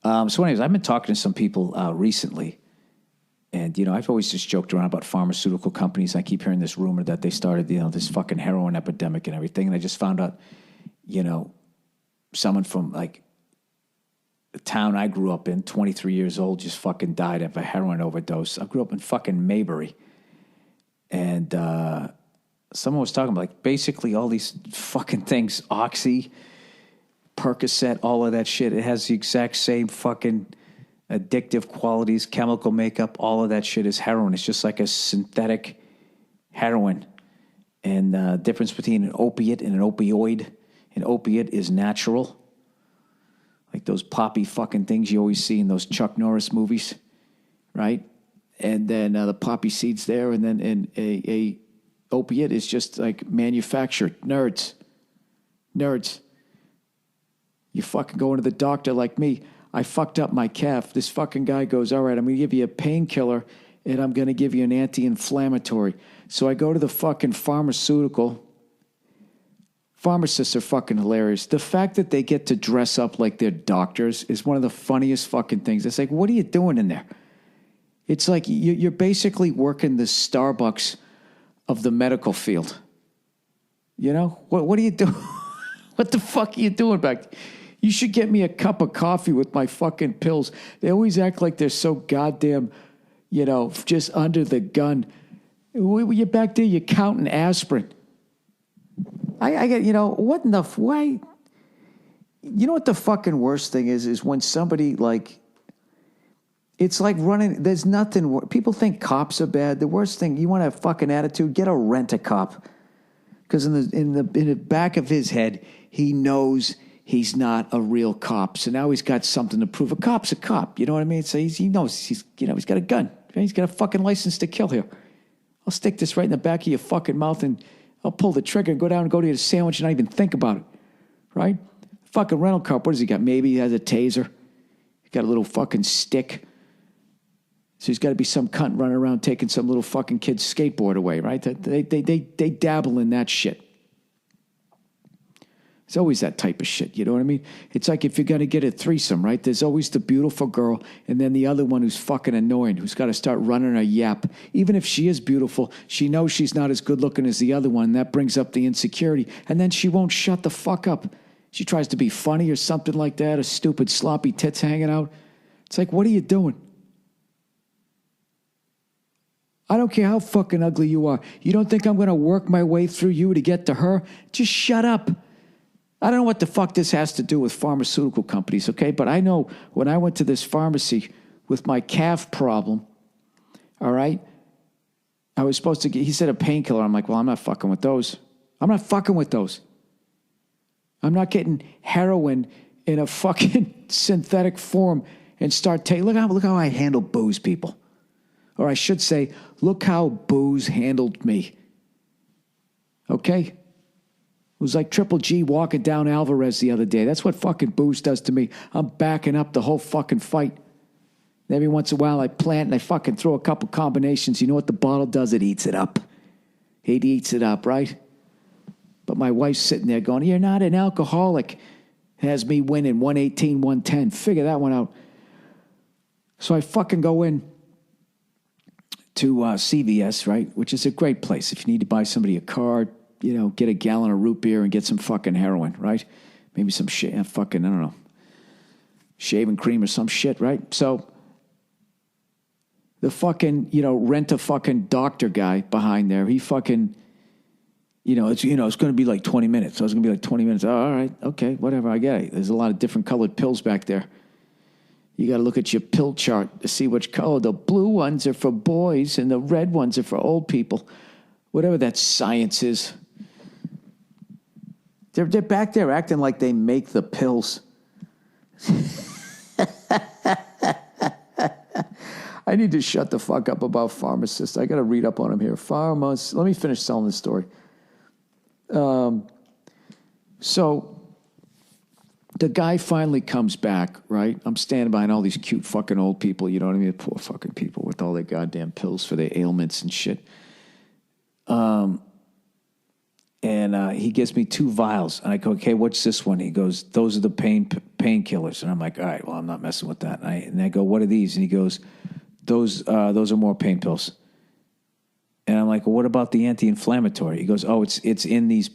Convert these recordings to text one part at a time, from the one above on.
So anyways, I've been talking to some people recently, and, I've always just joked around about pharmaceutical companies. I keep hearing this rumor that they started, this fucking heroin epidemic and everything. And I just found out, someone from like the town I grew up in, 23 years old, just fucking died of a heroin overdose. I grew up in fucking Maybury. And someone was talking about, like, basically all these fucking things, Oxy, Percocet, all of that shit. It has the exact same fucking addictive qualities, chemical makeup, all of that shit is heroin. It's just like a synthetic heroin. And the difference between an opiate and an opioid, an opiate is natural. Like those poppy fucking things you always see in those Chuck Norris movies, right? And then the poppy seeds there, and then a opiate is just like manufactured. Nerds. You fucking going to the doctor like me. I fucked up my calf. This fucking guy goes, all right, I'm going to give you a painkiller and I'm going to give you an anti-inflammatory. So I go to the fucking pharmaceutical. Pharmacists are fucking hilarious. The fact that they get to dress up like they're doctors is one of the funniest fucking things. It's like, what are you doing in there? It's like you're basically working the Starbucks of the medical field. What are you doing? What the fuck are you doing back there? You should get me a cup of coffee with my fucking pills. They always act like they're so goddamn, just under the gun. You're back there, you're counting aspirin. I get, what in the, why? You know what the fucking worst thing is when somebody like, it's like running, there's nothing, people think cops are bad. The worst thing, you want a fucking attitude, get a rent-a-cop. Because in the back of his head, he knows he's not a real cop. So now he's got something to prove. A cop's a cop. You know what I mean? So he knows he's got a gun. He's got a fucking license to kill here. I'll stick this right in the back of your fucking mouth and I'll pull the trigger and go down and go to get a sandwich and not even think about it. Right? Fucking rental cop, what does he got? Maybe he has a taser. He got a little fucking stick. So he's got to be some cunt running around taking some little fucking kid's skateboard away, right? They dabble in that shit. It's always that type of shit, you know what I mean? It's like if you're going to get a threesome, right? There's always the beautiful girl and then the other one who's fucking annoying, who's got to start running a yap. Even if she is beautiful, she knows she's not as good looking as the other one, and that brings up the insecurity. And then she won't shut the fuck up. She tries to be funny or something like that, a stupid sloppy tits hanging out. It's like, what are you doing? I don't care how fucking ugly you are. You don't think I'm going to work my way through you to get to her? Just shut up. I don't know what the fuck this has to do with pharmaceutical companies, okay? But I know when I went to this pharmacy with my calf problem, all right, I was supposed to get, he said a painkiller. I'm like, well, I'm not fucking with those. I'm not fucking with those. I'm not getting heroin in a fucking synthetic form and start taking, look how I handle booze, people. Or I should say, look how booze handled me. Okay? It was like Triple G walking down Alvarez the other day. That's what fucking booze does to me. I'm backing up the whole fucking fight. And every once in a while I plant and I fucking throw a couple combinations. You know what the bottle does? It eats it up. It eats it up, right? But my wife's sitting there going, you're not an alcoholic. Has me winning 118, 110. Figure that one out. So I fucking go in to CVS, right, which is a great place. If you need to buy somebody a car, get a gallon of root beer and get some fucking heroin, right? Maybe some shit, fucking, I don't know, shaving cream or some shit, right? So the fucking, rent-a-fucking doctor guy behind there, he fucking, it's going to be like 20 minutes. So it's going to be like 20 minutes. Oh, all right, okay, whatever, I get it. There's a lot of different colored pills back there. You got to look at your pill chart to see which color. The blue ones are for boys and the red ones are for old people. Whatever that science is. They're back there acting like they make the pills. I need to shut the fuck up about Pharmacist. I got to read up on him here. Let me finish telling this story. So the guy finally comes back, right? I'm standing behind all these cute fucking old people, you know what I mean? Poor fucking people with all their goddamn pills for their ailments and shit. And he gives me 2 vials. And I go, okay, what's this one? He goes, those are the painkillers. And I'm like, all right, well, I'm not messing with that. And I go, what are these? And he goes, those are more pain pills. And I'm like, well, what about the anti-inflammatory? He goes, oh, it's in these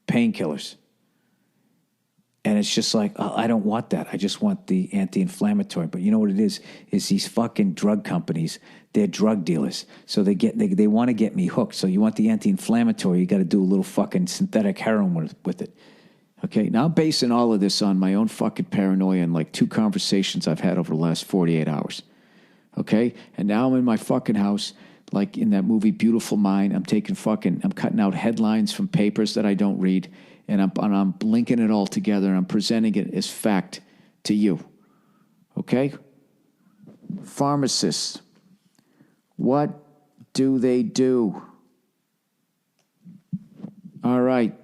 painkillers. And it's just like, oh, I don't want that. I just want the anti-inflammatory. But you know what it is these fucking drug companies, they're drug dealers. So they want to get me hooked. So you want the anti-inflammatory, you got to do a little fucking synthetic heroin with it. Okay, now I'm basing all of this on my own fucking paranoia and like 2 conversations I've had over the last 48 hours. Okay, and now I'm in my fucking house, like in that movie Beautiful Mind. I'm cutting out headlines from papers that I don't read. And I'm linking it all together, and I'm presenting it as fact to you. Okay? Pharmacists. What do they do? All right.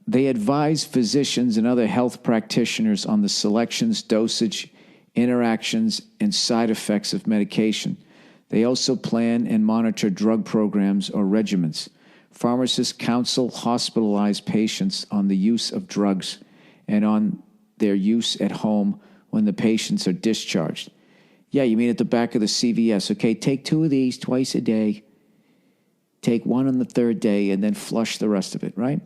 They advise physicians and other health practitioners on the selections, dosage, interactions, and side effects of medication. They also plan and monitor drug programs or regimens. Pharmacists counsel hospitalized patients on the use of drugs and on their use at home when the patients are discharged. Yeah, you mean at the back of the CVS. Okay, take 2 of these twice a day. Take 1 on the 3rd day and then flush the rest of it, right?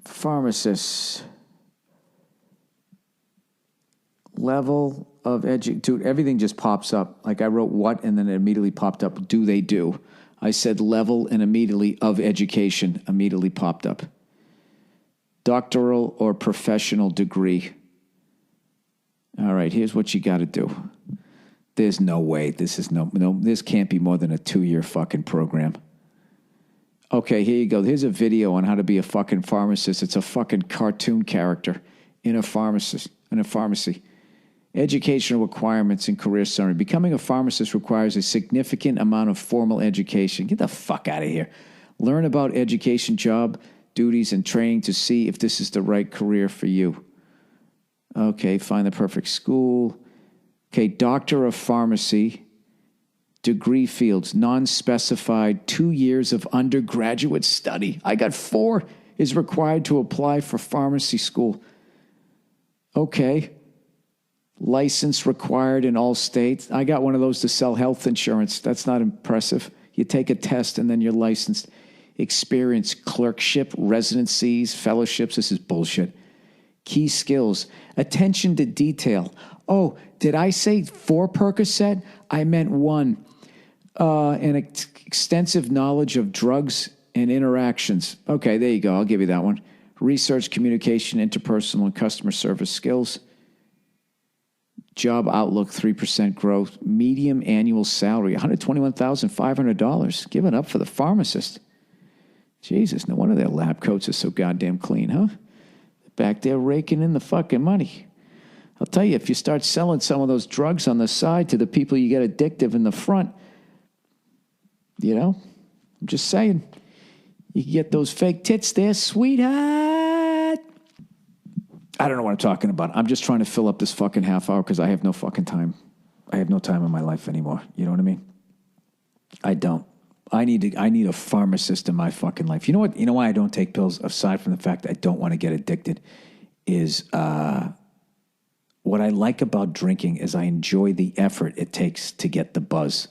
Pharmacists. Level of dude, everything just pops up. Like I wrote what, and then it immediately popped up, do they do? I said level, and immediately of education immediately popped up. Doctoral or professional degree. All right, here's what you got to do. There's no way. This can't be more than a 2-year fucking program. Okay, here you go. Here's a video on how to be a fucking pharmacist. It's a fucking cartoon character in a pharmacy. Educational requirements and career summary. Becoming a pharmacist requires a significant amount of formal education. Get the fuck out of here. Learn about education, job, duties, and training to see if this is the right career for you. Okay, find the perfect school. Okay, Doctor of Pharmacy. Degree fields, non-specified, 2 years of undergraduate study. I got 4 is required to apply for pharmacy school. Okay. License required in all states. I got one of those to sell health insurance. That's not impressive. You take a test and then you're licensed. Experience, clerkship, residencies, fellowships. This is bullshit. Key skills. Attention to detail. Oh, did I say 4 Percocet? I meant 1. An extensive knowledge of drugs and interactions. Okay, there you go. I'll give you that one. Research, communication, interpersonal, and customer service skills. Job outlook, 3% growth. Medium annual salary, $121,500. Give it up for the pharmacist. Jesus, no wonder their lab coats are so goddamn clean, huh? Back there raking in the fucking money. I'll tell you, if you start selling some of those drugs on the side to the people you get addictive in the front, you know, I'm just saying, you can get those fake tits there, sweetheart. I don't know what I'm talking about. I'm just trying to fill up this fucking half hour because I have no fucking time. I have no time in my life anymore. You know what I mean? I don't. I need a pharmacist in my fucking life. You know what? You know why I don't take pills, aside from the fact that I don't want to get addicted, is what I like about drinking is I enjoy the effort it takes to get the buzz.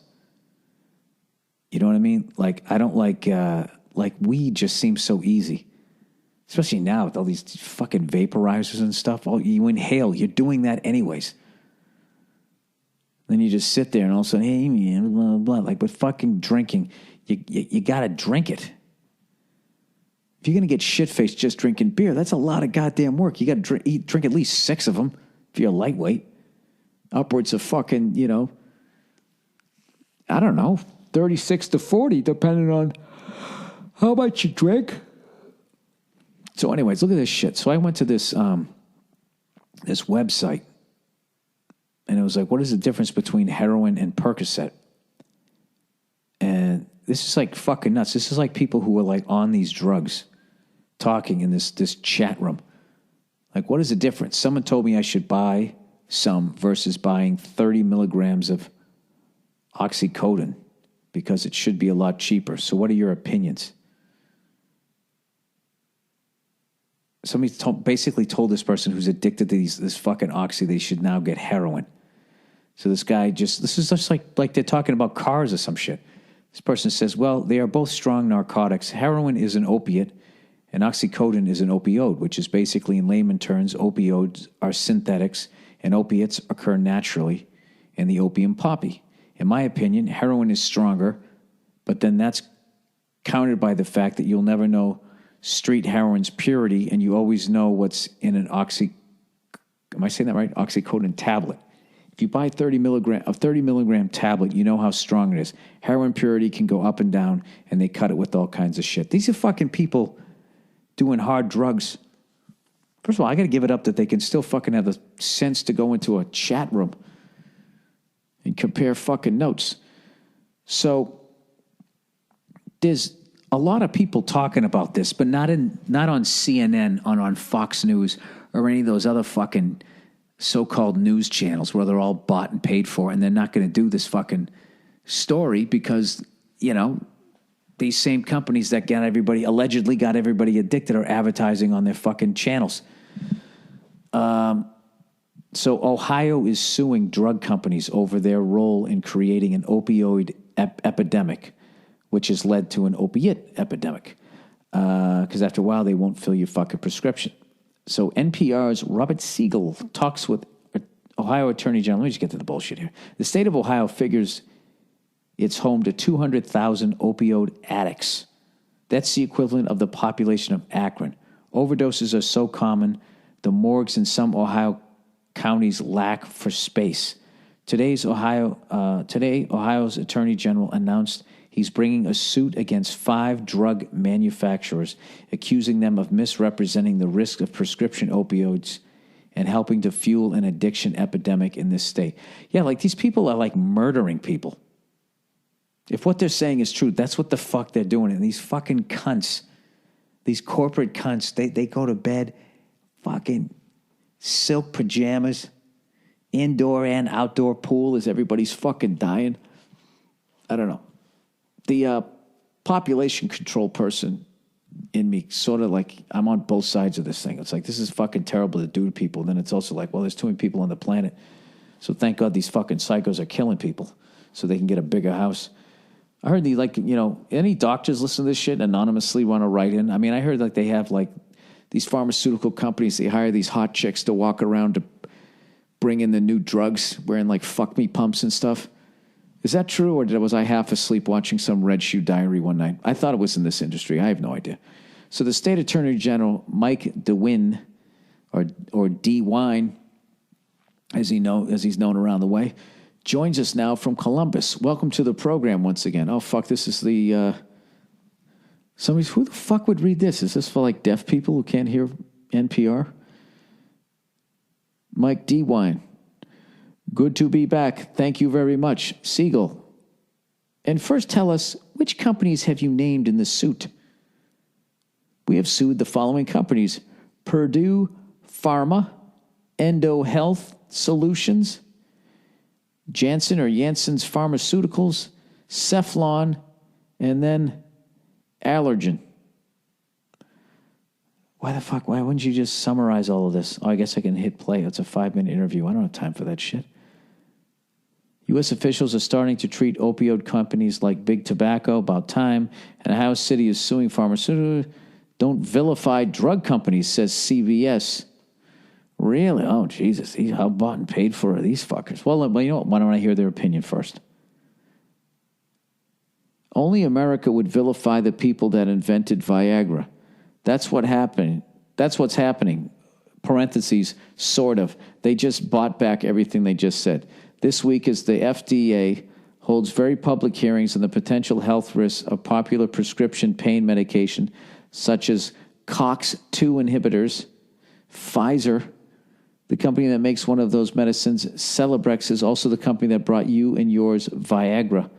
You know what I mean? Like, I don't like weed just seems so easy. Especially now with all these fucking vaporizers and stuff. Oh, you inhale. You're doing that anyways. Then you just sit there and all of a sudden, hey, man, blah, blah, blah. Like with fucking drinking, you got to drink it. If you're going to get shit-faced just drinking beer, that's a lot of goddamn work. You got to drink at least 6 of them if you're lightweight. Upwards of fucking, you know, I don't know, 36 to 40, depending on how much you drink. So anyways, look at this shit. So I went to this this website, and it was like, what is the difference between heroin and Percocet? And this is like fucking nuts. This is like people who are like on these drugs talking in this chat room. Like, what is the difference? Someone told me I should buy some versus buying 30 milligrams of oxycodone. because it should be a lot cheaper. So what are your opinions? Somebody basically told this person who's addicted to this fucking oxy they should now get heroin. So this is just like they're talking about cars or some shit. This person says, well, they are both strong narcotics. Heroin is an opiate, and oxycodone is an opioid, which is basically, in layman terms, opioids are synthetics, and opiates occur naturally in the opium poppy. In my opinion, heroin is stronger, but then that's countered by the fact that you'll never know street heroin's purity, and you always know what's in an am I saying that right? Oxycodone tablet. If you buy a 30 milligram tablet, you know how strong it is. Heroin purity can go up and down, and they cut it with all kinds of shit. These are fucking people doing hard drugs. First of all, I got to give it up that they can still fucking have the sense to go into a chat room and compare fucking notes. So there's a lot of people talking about this, but not on CNN, on Fox News, or any of those other fucking so-called news channels where they're all bought and paid for, and they're not going to do this fucking story because, these same companies that allegedly got everybody addicted are advertising on their fucking channels. So Ohio is suing drug companies over their role in creating an opioid epidemic, which has led to an opiate epidemic. Because after a while, they won't fill your fucking prescription. So NPR's Robert Siegel talks with Ohio Attorney General. Let me just get to the bullshit here. The state of Ohio figures it's home to 200,000 opioid addicts. That's the equivalent of the population of Akron. Overdoses are so common, the morgues in some Ohio counties lack for space. Today, Ohio's Attorney General announced he's bringing a suit against 5 drug manufacturers, accusing them of misrepresenting the risk of prescription opioids and helping to fuel an addiction epidemic in this state. Yeah, like these people are like murdering people. If what they're saying is true, that's what the fuck they're doing. And these fucking cunts, these corporate cunts, they go to bed fucking silk pajamas, indoor and outdoor pool as everybody's fucking dying. I don't know. The population control person in me sort of like, I'm on both sides of this thing. It's like, this is fucking terrible to do to people. Then it's also like, well, there's too many people on the planet. So thank God these fucking psychos are killing people so they can get a bigger house. I heard any doctors listen to this shit anonymously want to write in. I mean, I heard like they have like these pharmaceutical companies, they hire these hot chicks to walk around to bring in the new drugs wearing like fuck me pumps and stuff. Is that true, or was I half asleep watching some Red Shoe Diary one night? I thought it was in this industry. I have no idea. So the state attorney general, Mike DeWine, or D. Wine, as he's known around the way, joins us now from Columbus. Welcome to the program once again. Oh, fuck, this is the... who the fuck would read this? Is this for like deaf people who can't hear NPR? Mike D. Wine. Good to be back. Thank you very much. Siegel. And first tell us, which companies have you named in the suit? We have sued the following companies: Purdue Pharma, Endo Health Solutions, Janssen's Pharmaceuticals, Cephalon, and then Allergen. Why wouldn't you just summarize all of this? Oh, I guess I can hit play. It's a 5-minute interview. I don't have time for that shit. U.S. officials are starting to treat opioid companies like big tobacco. About time. And Ohio City is suing Pharmaceutical. Don't vilify drug companies, says CVS. Really? Oh, Jesus. How bought and paid for are these fuckers? Well, you know what? Why don't I hear their opinion first? Only America would vilify the people that invented Viagra. That's what's happening. Parentheses, sort of. They just bought back everything they just said. This week, as the FDA holds very public hearings on the potential health risks of popular prescription pain medication, such as COX-2 inhibitors, Pfizer, the company that makes one of those medicines, Celebrex, is also the company that brought you and yours Viagra.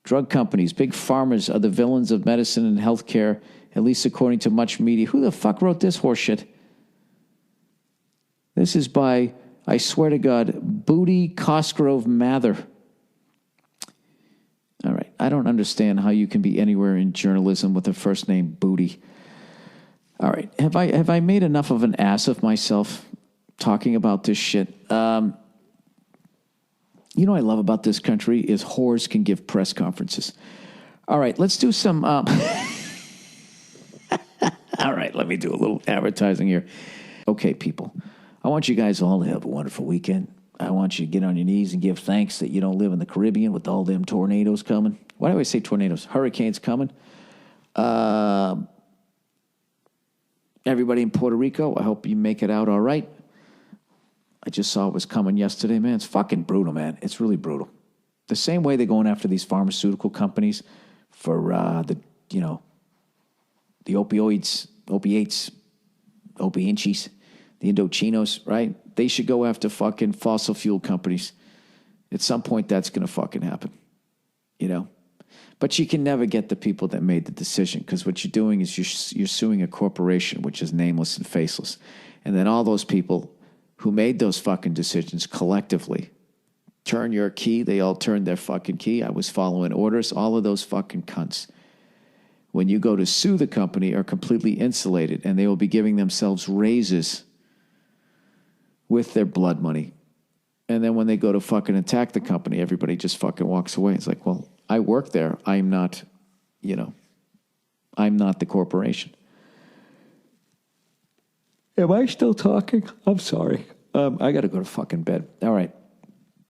Drug companies, big pharmas, are the villains of medicine and healthcare, at least according to much media. Who the fuck wrote this horseshit? This is by, I swear to God, Booty Cosgrove Mather. All right. I don't understand how you can be anywhere in journalism with a first name Booty. All right. Have I made enough of an ass of myself talking about this shit? You know what I love about this country is whores can give press conferences. All right, let's do some... all right, let me do a little advertising here. Okay, people, I want you guys all to have a wonderful weekend. I want you to get on your knees and give thanks that you don't live in the Caribbean with all them tornadoes coming. Why do I say tornadoes? Hurricanes coming. Everybody in Puerto Rico, I hope you make it out all right. I just saw it was coming yesterday, man. It's fucking brutal, man. It's really brutal. The same way they're going after these pharmaceutical companies for the opioids, opiates, opiinchies, the Indochinos, right? They should go after fucking fossil fuel companies. At some point, that's going to fucking happen, you know? But you can never get the people that made the decision, because what you're doing is you're suing a corporation, which is nameless and faceless. And then all those people who made those fucking decisions collectively turn your key. They all turned their fucking key. I was following orders. All of those fucking cunts, when you go to sue the company, are completely insulated, and they will be giving themselves raises with their blood money. And then when they go to fucking attack the company, everybody just fucking walks away. It's like, well, I work there. I'm not, I'm not the corporation. Am I still talking? I'm sorry. I got to go to fucking bed. All right.